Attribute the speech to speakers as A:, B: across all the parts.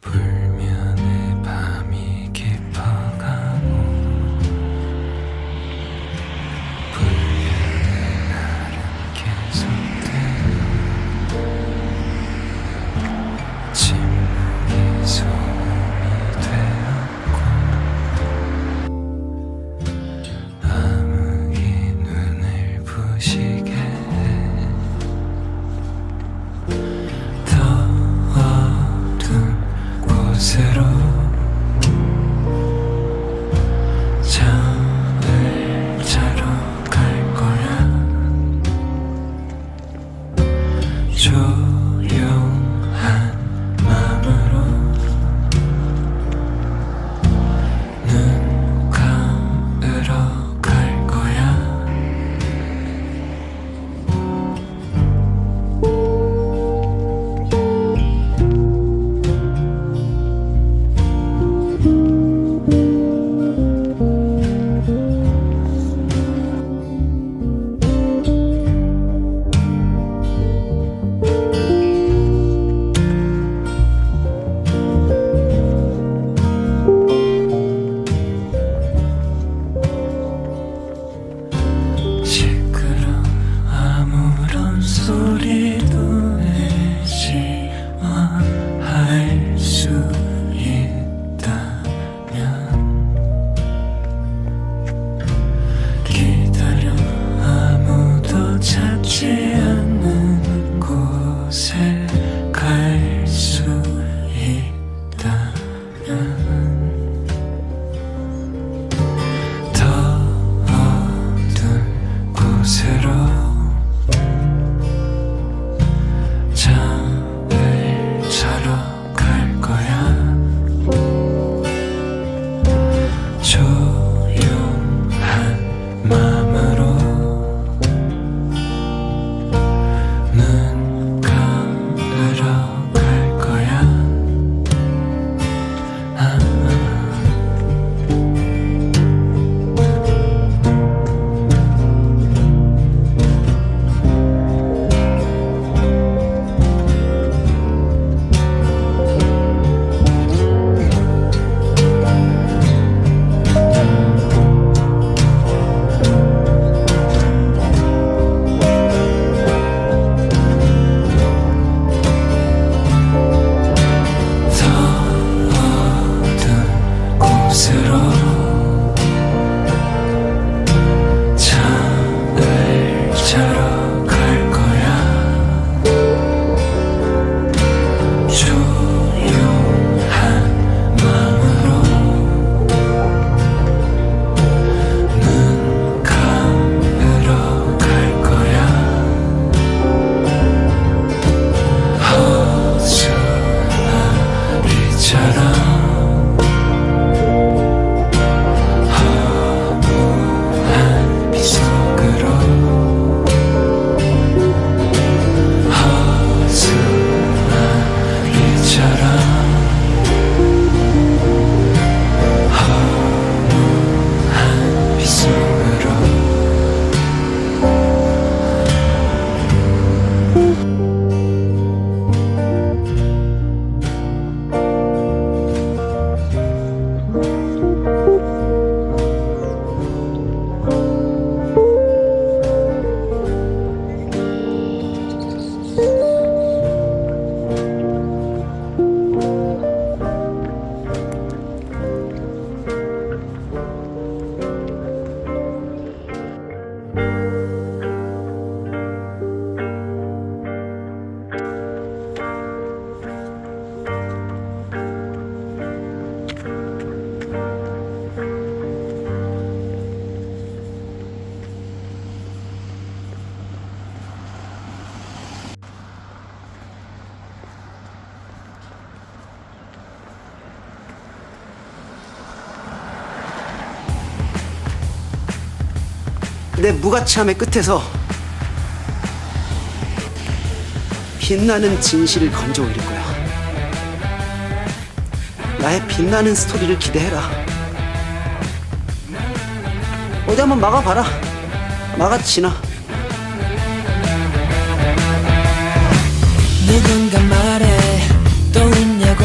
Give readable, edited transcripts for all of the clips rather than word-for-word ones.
A: 불면의 밤이 깊어가고 불면의 날은 계속되고 침묵이 소음이 되었고 암흑이 눈을 부시게 해 더 어두운 곳으로 잠을 자러 갈 거야. 조용한 마음으로 눈 감으러 갈 거야. 시끄러 아무런 소리도 내지 마. 할 수 있다면 기다려. 아무도 찾지 않는 곳에 갈 수 있다면 더 어두운 곳으로 잠을 자러 갈 거야. 조용한 마음으로 눈 감으러 갈 거야. 더 어두운 곳으로 잠을 자러 갈 거야. 조용한 마음으로 눈 감으러 갈 거야. 허수아비처럼 허무한 비 속으로 허수아비처럼 허무한 비 속으로
B: 내 무가치함의 끝에서 빛나는 진실을 건져 올릴 거야. 나의 빛나는 스토리를 기대해라. 어디 한번 막아봐라. 막아치나.
C: 누군가 말해 또 있냐고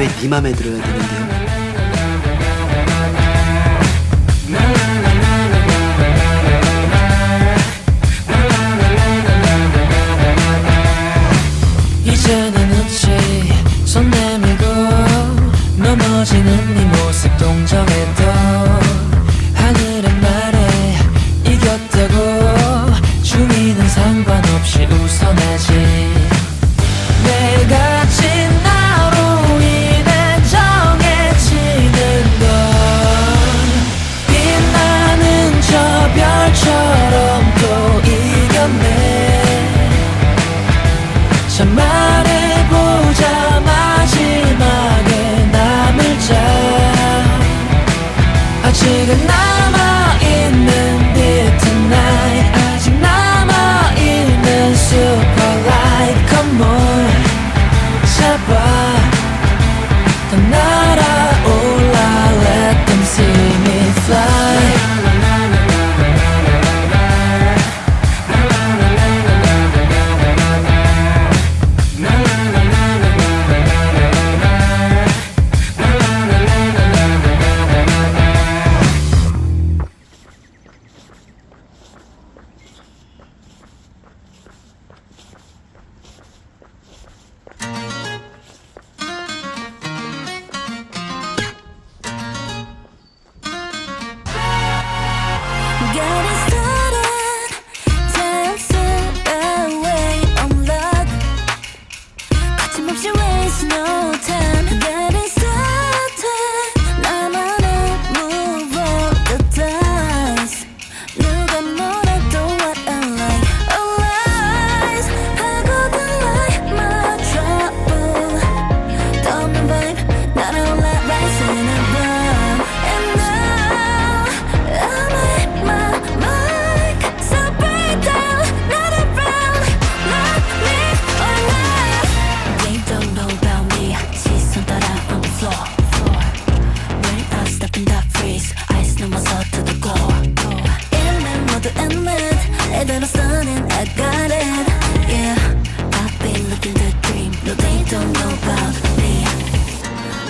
B: 왜 네 맘에 들어야 되는데요?
A: 이제는 어찌 손 내밀고 넘어지는 네 모습 동정해도 하늘은 말해 이겼다고 주위는 상관없이 웃어내지 내가 진 나로 인해 정해지는 건 빛나는 저 별처럼 또 이겼네 참 말해보자 마지막에 남을 자 아직은 남아있는 Bitter night 아직 남아있는 Superlight Come on 잡아 더 날아올라 Let them see me fly
C: Getting started, 자연스러워 unlock 거침없이 waste no time Getting started, 나만의 move all the dice 누가 뭐래도 what I like Always 하고든 like my trouble 덮는 vibe 날아올라 rising above And now I'm at my mark So break down, not around Love me or not They don't know about me 시선 따라 on the floor When I step in that freeze Eyes 넘어서 to the core 일면 모두 admit 이대로 stunning I got it Yeah I've been living the dream No they don't know about me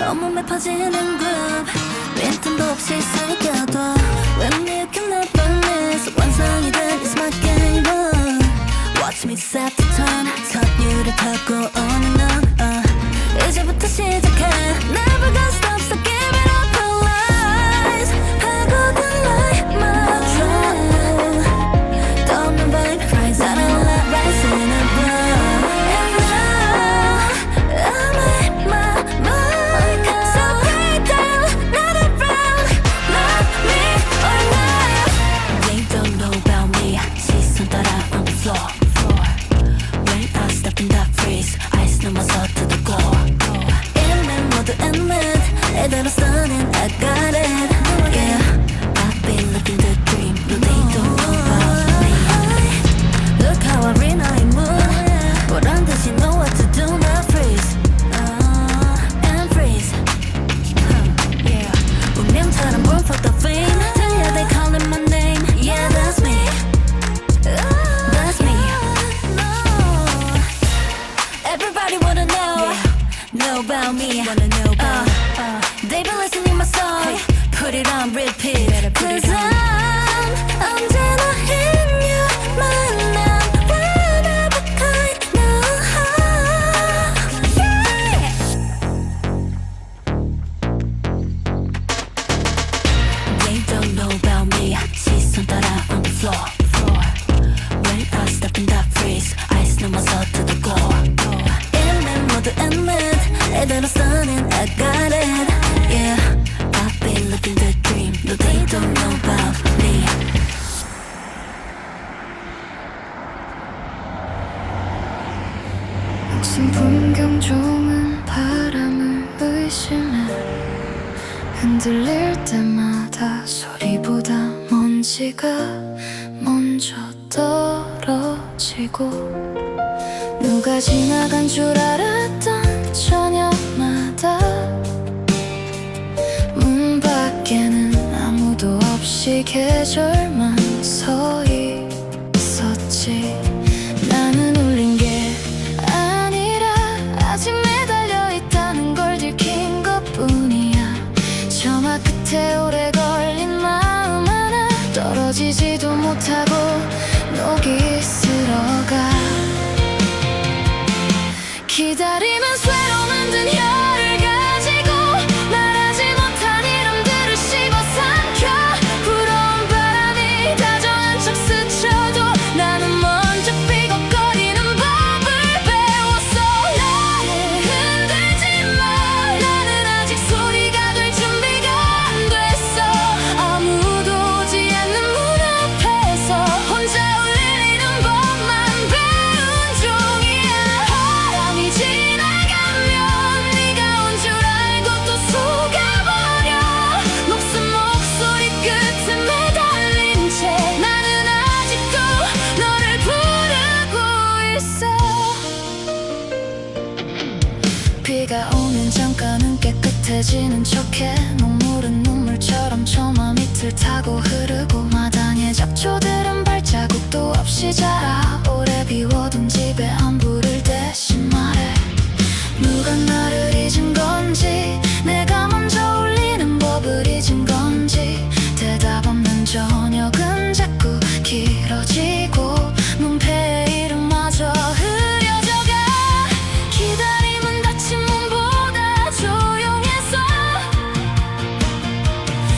C: 온몸에 퍼지는 groove 빈틈도 없이 새겨둬 When you can never miss 완성이 된 It's my game Watch me set the tone 첫 유를 타고 on and on 이제부터 시작해 Never gonna stop so give it up for lies 하고든 like my trouble 덮는 vibe 날아올라 rising above And now I'm at my mark So break down, not around Love me or not They don't know about me 시선 따라 on the floor When I step in that freeze Eyes 넘어서 to the core 일면 모두 admit 이대로 stunning I got it Yeah I've been living the dream No they don't know about me Look how I read I move 보란 듯이 know what to do now freeze And freeze Yeah 운명처럼 born for the fame 들려 they calling my name Yeah that's me That's me Everybody wanna know Know about me Wanna know about They've been listening my song Put it on repeat Cause I'm 언제나 in you 만남 one of a kind no yeah. They don't know about me 시선 따라 on the floor When I step in that freeze Eyes 넘어서 to the core 일면 모두 admit 이대로 stunning I got it Yeah I've been living the dream No they don't know about me
D: 목숨 풍경 좋은 바람을 의심해 흔들릴 때마다 소리보다 먼지가 먼저 떨어지고 누가 지나간 줄 알았던 저녁마다 문 밖에는 아무도 없이 계절만 서 있었지 나는 울린 게 아니라 아직 매달려 있다는 걸 들킨 지지도 못하고 녹이 쓸어가. 기다림은 쇠로 만든 혀를 가지고 말하지 못한 이름들을 씹어삼켜. 불어온 바람이 다정한 척 스쳐도 나는 먼저 삐걱거리는 법을 배웠어. 나를 흔들지 마. 나는 아직 소리가 될 준비가 안 됐어. 아무도 오지 않는 문 앞에서 혼자 울리는 법만 배운 종이야. 바람이 지나가면 네가 온 줄 알고 또 속아버려. 목숨 목소리 끝에 매달린 채 나는 아직도 너를 부르고 있어. 비가 오면 잠깐은 깨끗해지는 척해. 눈물은 눈물처럼 처마 밑을 타고 흐르고. 마당에 잡초들은 발자국도 없이 자라. 오래 비워둔 집에 안 부를 대신 말해. 누가 나를 잊은 건지, 내가 먼저 울리는 법을 잊은 건지. 대답 없는 저녁은 자꾸 길어지고 문패의 이름마저 흐려져가. 기다림은 닫힌 문보다 조용해서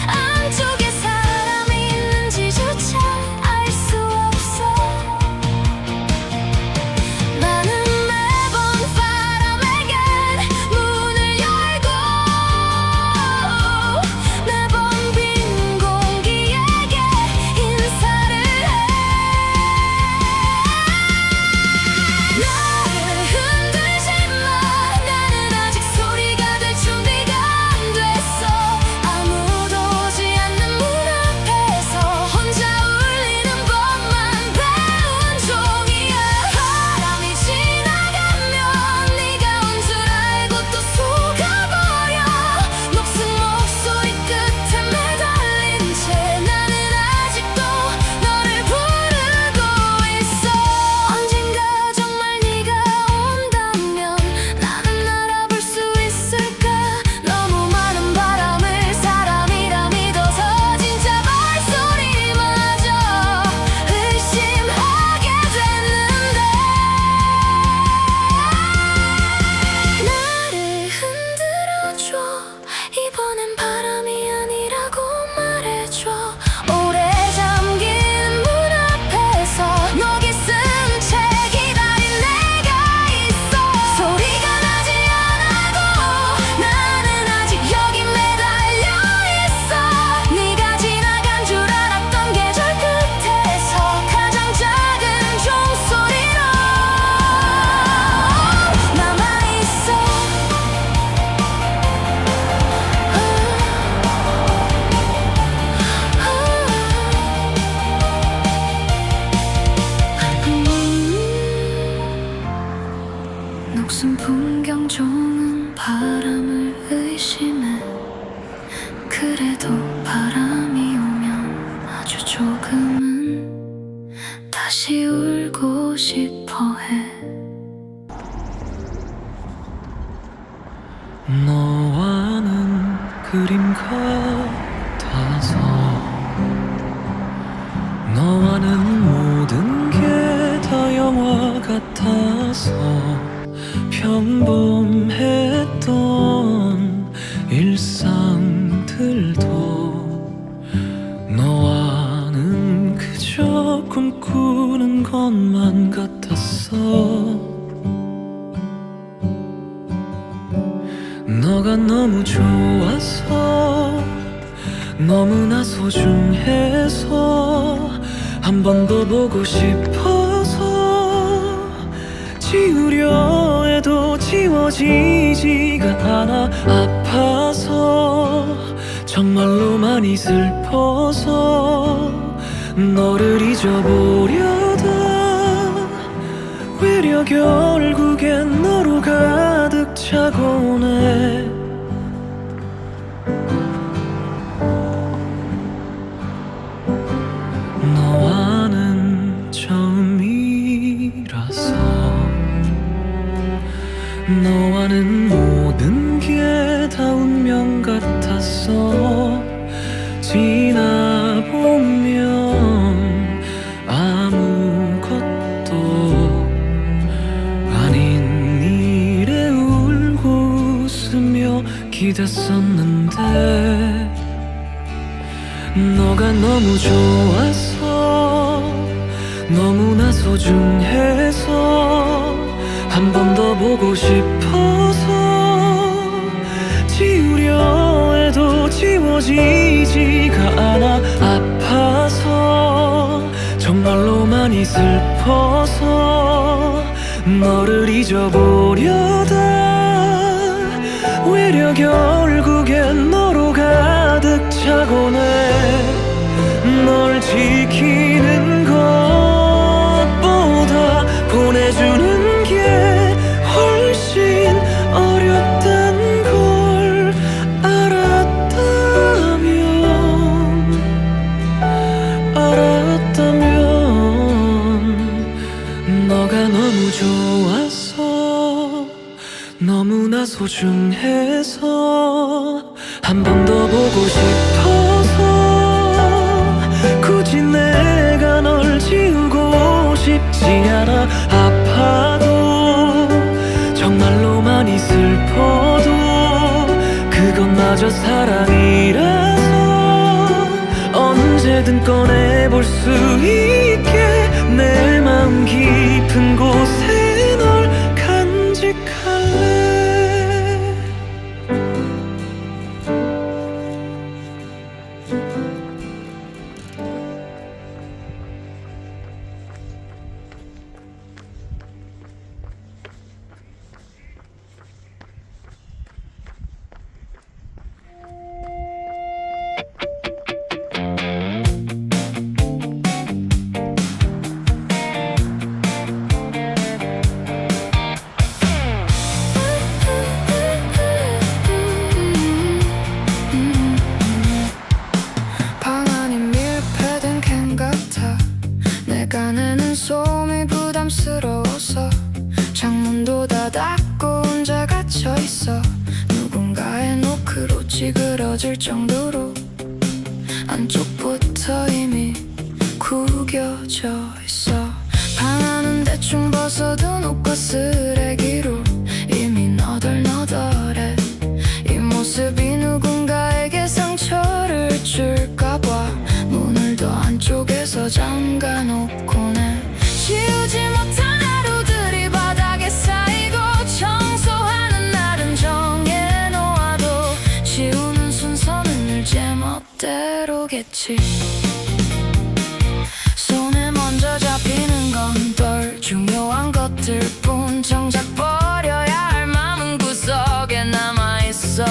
D: 안쪽에 사람이 있는지조차 알 수 없어. 나는 매번 바람에게 문을 열고 매번 빈 공기에게 인사를 해. 나를 흔들지 마. 나는 아직 소리가 될 준비가 안 됐어. 아무도 오지 않는 문 앞에서 혼자 울리는 법만 배운 종이야. 바람이 지나가면 네가 온 줄 알고 또 속아버려. 녹슨 목소리 끝에 매달린 채 나는 아직도 너를 부르고 있어. 언젠가 정말 네가 온다면 나는 알아볼 수 있을까. 너무 많은 바람을 사람이라 믿어서 진짜 발소리마저 의심하게 됐는데. 나를 흔들어줘. 이번엔 바람이 아니라고 말해줘. 오래 잠긴 문 앞에서 녹이 쓴 채 기다린 내가 있어. 소리가 나지 않아도 나는 아직 여기 매달려 있어. 네가 지나간 줄 알았던 계절 끝에서 가장 작은 종소리로 남아있어. 녹슨 풍경 종은 바람을 의심해. 그래도 바람이 오면 아주 조금은 다시 울고 싶어해.
A: 너와는 그림 같아서 너와는 모든 게 다 영화 같아서 평범했던 일상들도 너와는 그저 꿈꾸는 것만 같았어. 너가 너무 좋아서 너무나 소중해서 한 번 더 보고 싶어서 지우려 해도 지워지지가 않아. 아파서 정말로 많이 슬퍼서 너를 잊어보려다 외려 결국엔 너로 가득 차곤 해. 너와는 처음이라서 너와는 모든 게 다 운명 같았어. 지나보면 했었는데 너가 너무 좋아서 너무나 소중해서 한 번 더 보고 싶어서 지우려 해도 지워지지가 않아 아파서 정말로 많이 슬퍼서 너를 잊어보려다 외려 결국엔 너로 가득 차곤 해널 지키는 것보다 보내주는 게 훨씬 어렵단 걸 알았다면 너가 너무 좋아서 너무나 소중해서 한 번 더 보고 싶어서 굳이 내가 널 지우고 싶지 않아 아파도 정말로 많이 슬퍼도 그것마저 사랑이라서 언제든 꺼내볼 수 있게 내 마음 깊은 곳에 널 간직할래.
D: 방 안이 밀폐된 캔 같아 내가 내는 소음이 부담스러워서 창문도 다 닫고 혼자 갇혀있어 누군가의 노크로 찌그러질 정도로 안쪽부터 이미 구겨져 있어 방 안은 대충 벗어둔 옷과 쓰레기로 이미 너덜너덜해 이 모습이 누군가에게 상처를 줄까봐 문을 더 안쪽에서 잠가놓곤 해 지우지 못한 하루들이 바닥에 쌓이고 청소하는 날은 정해놓아도 지우는 순서는 늘 제멋대로겠지 손에 먼저 잡히는 건 덜 중요한 것들 뿐 정작 버려야 할 마음은 구석에 남아있어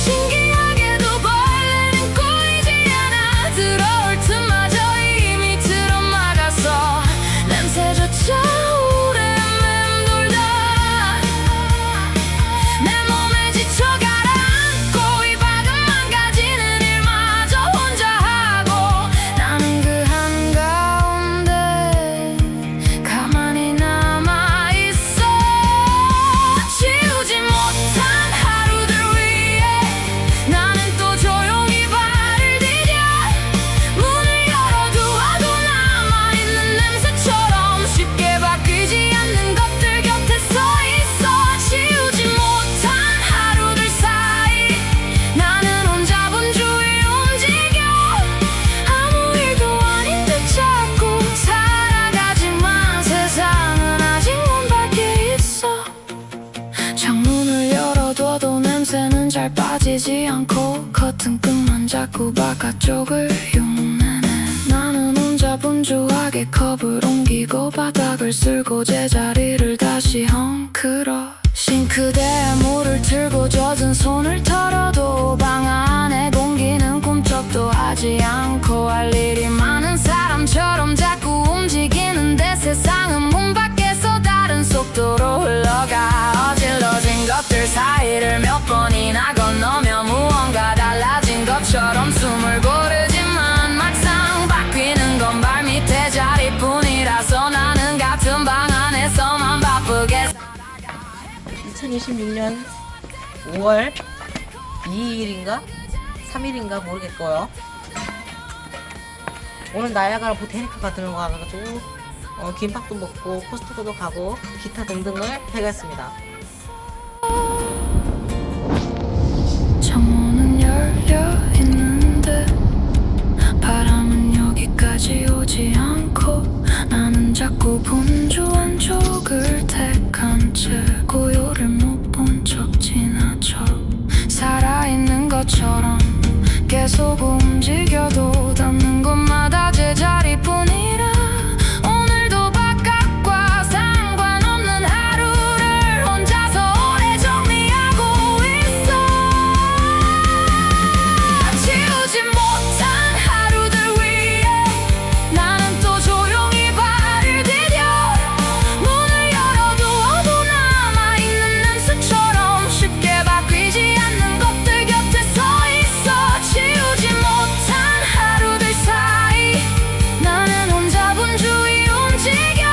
D: 신기하게도 벌레는 꼬이지 않아 들어올 틈마저 이미 틀어막아서 냄새조차 오래 맴돌다 내 몸에 지쳐 가라앉고 이 방은 망가지는 일마저 혼자 하고 나는 그 한가운데 가만히 남아있어 지우지 못한 하루들 위에 나는 또 조용히 발을 디뎌 문을 열어두어도 남아있는 냄새처럼 쉽게 바뀌지 않는 것들 곁에 서있어 지우지 못한 하루들 사이 나는 혼자 분주히 움직여 아무 일도 아닌 듯 자꾸 살아가지만 세상은 아직 문 밖에 있어 창문을 열어둬도 냄새는 잘 빠지지 않고 커튼 끈만 자꾸 바깥쪽을 흉내내 나는 혼자 분주하게 컵을 옮기고 바닥을 쓸고 제자리를 다시 헝클어 싱크대에 물을 틀고 젖은 손을 털어도 방 안에 공기는 꿈쩍도 하지 않고 할 일이 많은 사람처럼 자꾸 움직이는데 세상은 문 밖에서 다른 속도로 흘러가 어질러진 것들 사이를 몇 번이나 건너며 무언가 달라진 것처럼 숨을 고르지만 막상 바뀌는 건 발밑에 자리뿐이라서 나는 같은 방 안에서만 바쁘게
E: 2026년 5월 2일인가 3일인가 모르겠고요. 오늘 나야가라 보테니카가 드는 거 가가지고 김밥도 먹고 코스트코도 가고 기타 등등을 해갔습니다.
D: 멈춰서고 움직여도 닿는 곳마다 제자리뿐이라 오늘도 바깥과 상관없는 하루를 혼자서 오래 정리하고 있어. 지우지 못한 하루들 위에 나는 또 조용히 발을 디뎌 문을 열어두어도 남아있는 냄새처럼 쉽게 바뀌지 않는 것들 곁에 서 있어. 지우지 못한 하루들 사이 나는 혼자 분주히 움직여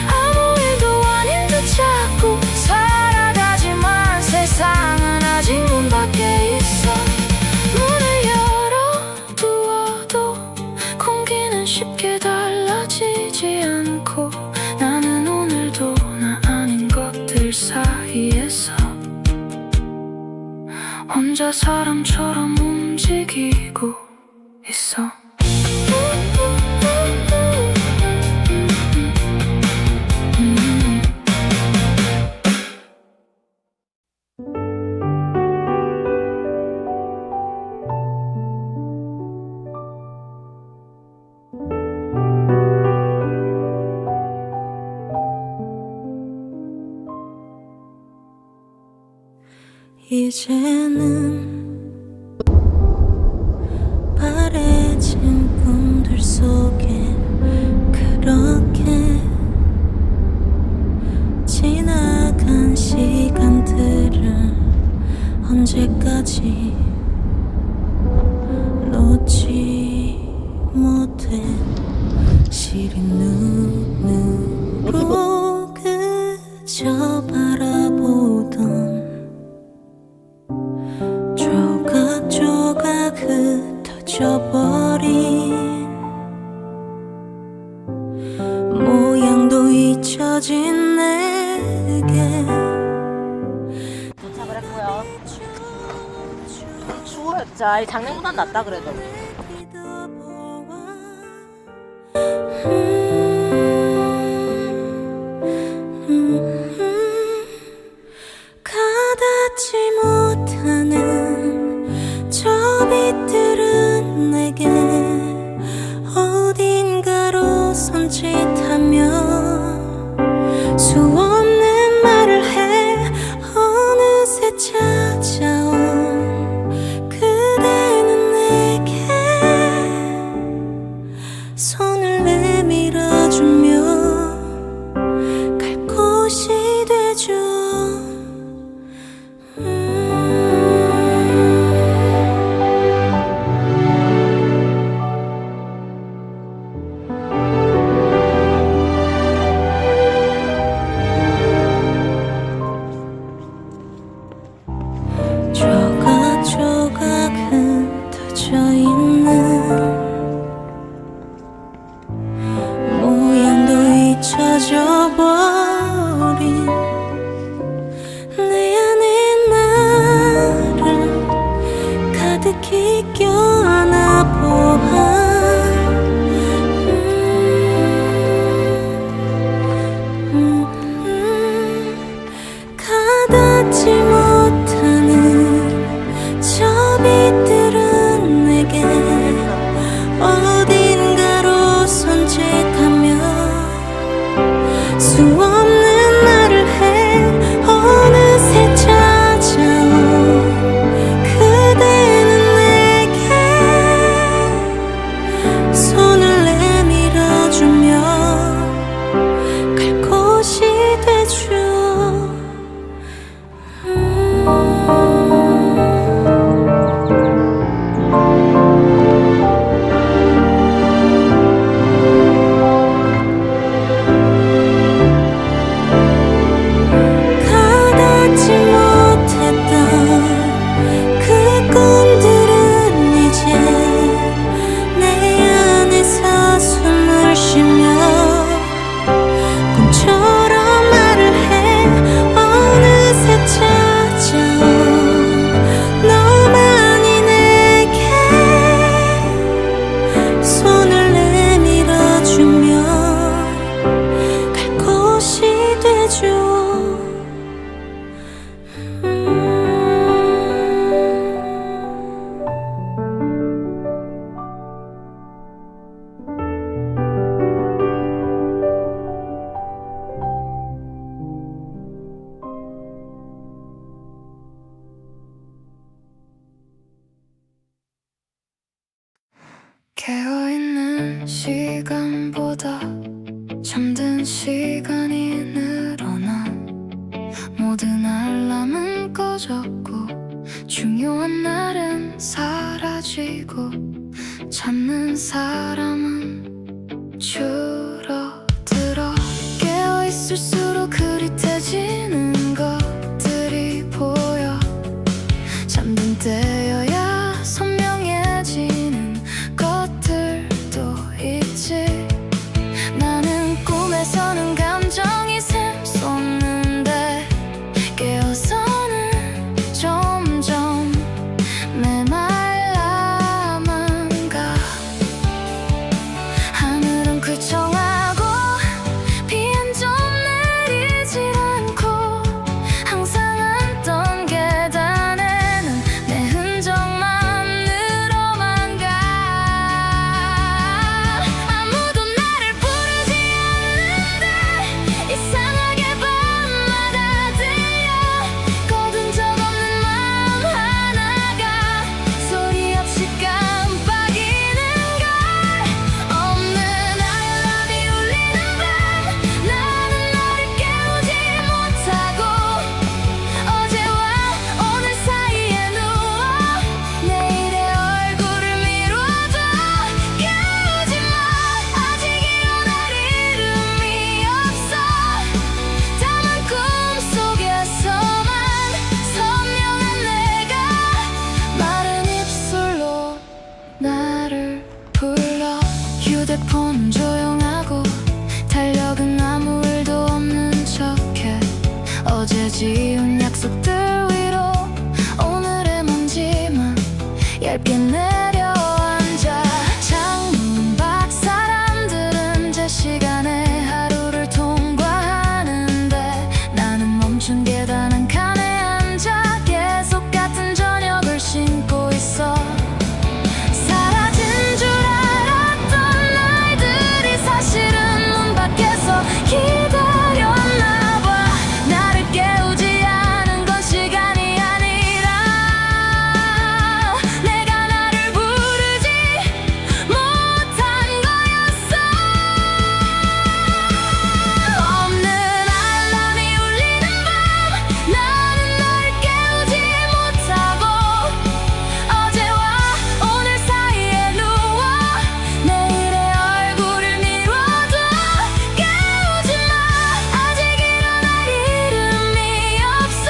D: 아무 일도 아닌 듯 자꾸 살아가지만 세상은 아직 문 밖에 있어. 문을 열어두어도 공기는 쉽게 달라지지 않고 나는 오늘도 나 아닌 것들 사이에서 혼자 사람처럼 움직이고 있어.
C: 이제는 바래진 꿈들 속에 그렇게 지나간 시간들을 언제까지 놓지 못해 시린 눈으로 그저 바라보던 조각조각 흩어져버린 모양도 잊혀진 내게
E: 도착을 했고요. 추워요. 자, 이 작년보단 낫다 그래도.
C: 가닿지 못하는 저 빛들은 내게 어딘가로 손짓하며 수없는 말을 해 어느새 찾아온 그대는 내게
D: 깨어있는 시간보다 잠든 시간이 늘어나 모든 알람은 꺼졌고 중요한 날은 사라지고 찾는 사람은 줄어들어 깨어있을수록 흐릿해지는 것들이 보여 잠든 때여야 선명해지는 것들도 있지 나는 꿈에서는 감정이 샘솟는데 깨어서는 점점 메말라만 가 하늘은 qui청하고 비 한 점 내리질 않고 항상 앉던 계단에는 내 흔적만 늘어만 가 아무도 나를 부르지 않는데 이상하게 밤마다 들려 거둔 적 없는 마음 하나가 소리 없이 깜빡이는 걸 없는 알람이 울리는 밤 나는 너를 깨우지 못하고 어제와 오늘 사이에 누워 내일의 얼굴을 미뤄도 깨우지 마 아직 일어날 이름이 없어 다만 꿈속에서만 선명한 내가 마른 입술로 나를 불러 휴대폰은 조용하고 달력은 아무 일도 없는 척해 어제 지은 약속들 위로 오늘의 먼지만 얇게 내려앉아 창문 밖 사람들은 제 시간에 하루를 통과하는데 나는 멈춘 계단 한 칸에 앉아 계속 같은 저녁을 신고 있어 사라진 줄 알았던 날들이 사실은 문 밖에서 기다렸나 봐 나를 깨우지 않은 건 시간이 아니라 내가 나를 부르지 못한 거였어 없는 알람이 울리는 밤 나는 널 깨우지 못하고 어제와 오늘 사이에 누워 내일의 얼굴을 미뤄도 깨우지 마 아직 일어날 이름이 없어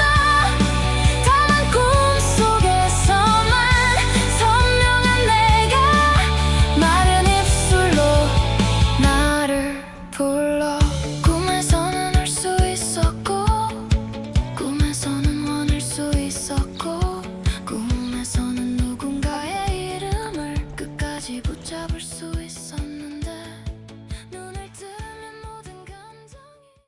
D: 다만 꿈속에서만 선명한 내가 마른 입술로 나를 불러 꿈에서는 울 수 있었고 꿈에서는 원할 수 있었고 꿈에서는 누군가의 이름을 끝까지 붙잡을 수 있었는데